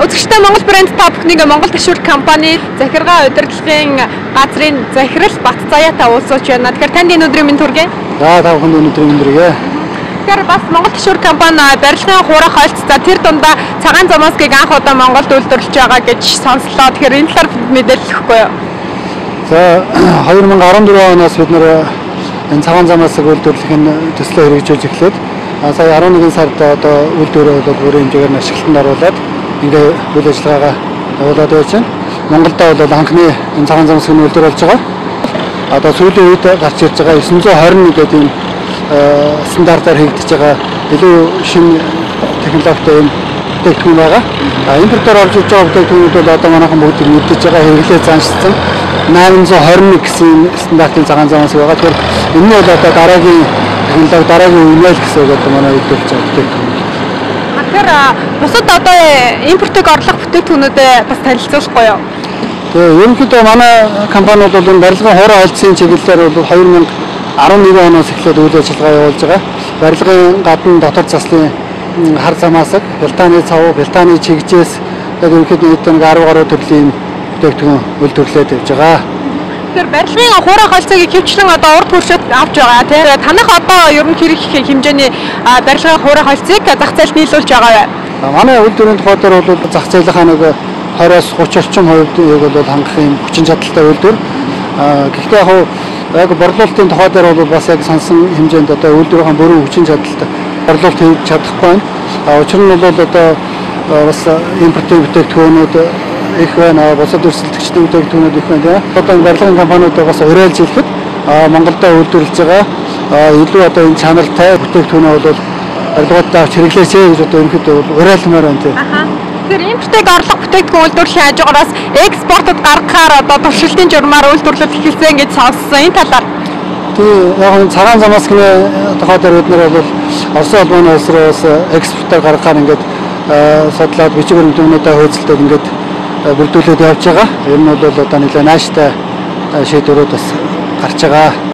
Үзэгчтэй Монгол брэнд та бүхнийг Монгол ташуур компани захиргаа удирдлагын газрын захирал Бат Заяатай уулзуулж байна. Тэгэхээр танд энэ өдрийн мэнд хүргэе. За та бүхэнд өнөөдрийн мэнд хүргэе. Тэгэхээр бас Монгол ташуур компани барилгын хуурах хольцоо тэр дундаа цагаан замааскийг анх удаа Монголд үйлдвэрлэж байгаа гэж сонслоо. Тэгэхээр энэ талаар мэдээлэл өгөхгүй юу? За 2014 оноос бид нэр энэ цагаан замаасыг үйлдвэрлэхийн төслөө хэрэгжүүлж эхлээд сая 11 сард одоо үйлдвэрээ бол бүрийн хэмжээгээр ашиглалтанд оруулаад ингээ үйл ажиллагаагаа явуулаад байж байна. Монголд бол анхны энэ цагаан замаасыг үйлдвэрлэж байгаа. Одоо сүүлийн үед гарч ирж байгаа 921 гэдэг ийм стандартаар хийгдэж байгаа илүү шинэ технологитой юм бүтээгдэхүүн байгаа. Импортоор орж иж байгаа бүтээгдэхүүнүүд бол одоо манайхан бүгд мэддэж байгаа хэрэглээ заншсан 821 гэсэн стандартын цагаан замаас байгаа. Тэгэхээр энэ нь бол одоо дараагийн технологи дараагийн үеэл гэсэн үг одоо манай үйлдвэрлэж байгаа бүтээгдэхүүн. Тэгэхээр бусад одоо импортыг орлох бүтээгдэхүүнүүдэд бас танилцуулахгүй юу? Тэгээ ерөнхийдөө манай компани бол энэ барилгын хуурай хольцын чиглэлээр бол 2011 оноос эхлээд үйл ажиллагаа явуулж байгаа. Барилгын гадна дотор заслын хар замаасаг, бэлтааны цав, бэлтааны чигжээс ерөнхийдөө нэг 10 гаруй төрлийн бүтээгдэхүүн үйлдвэрлээд явж байгаа. Тэгэхээр барилгын хуурай хольцыг хөвчлэн одоо урд хүршээд авч байгаа тийм. Танах одоо ер нь хэрэг хэмжээний барилгын хуурай хольцыг зах зээлд нийлүүлж байгаа вэ? Манай үйлдвэрийн тухай дээр бол зах зээлийнхаа нэг 20-аас 30 орчим хувийг бол хангах юм хүчин чадалтай үйлдвэр. Гэхдээ яг борлуулалтын тухай дээр бол бас яг сонсон хэмжээнд одоо үйлдвэрийн бүрэн хүчин чадалтай борлуулалт хийж чадахгүй байна. Учир нь бол одоо бас импортын бүтээгдэхүүнүүд их байна. Бусад өрсөлдөгчдийн бүтээгдэхүүнүүд их байна. Одоо барилгын компаниуд бас уриалж хэлэхэд Монголдо үйлдвэрлэж байгаа илүү одоо энэ чанартай бүтээгдэхүүнээ бол барилгуудад авч хэрэглээч гэж одоо ерөнхийдөө уриалмаар байна тийм. Тэгэхээр импортыг орлох бүтээгдэхүүн үйлдвэрлэлийн хажуугараас экспортод гаргахаар одоо туршилтын журмаар үйлдвэрлэл эхэлсэн гэж сонссон. Энэ талаар яг энэ цагаан замааскны тухай дээр бид нар бол Орос улманы улс руу экспортоор гаргахаар ингээд судлаад бичиг баримтуудаа хөөцөлдөд ингээд бүрдүүлээд явж байгаа. Энэ нь бол одоо нэлээд нааштай шийдвэрүүд бас гарч байгаа.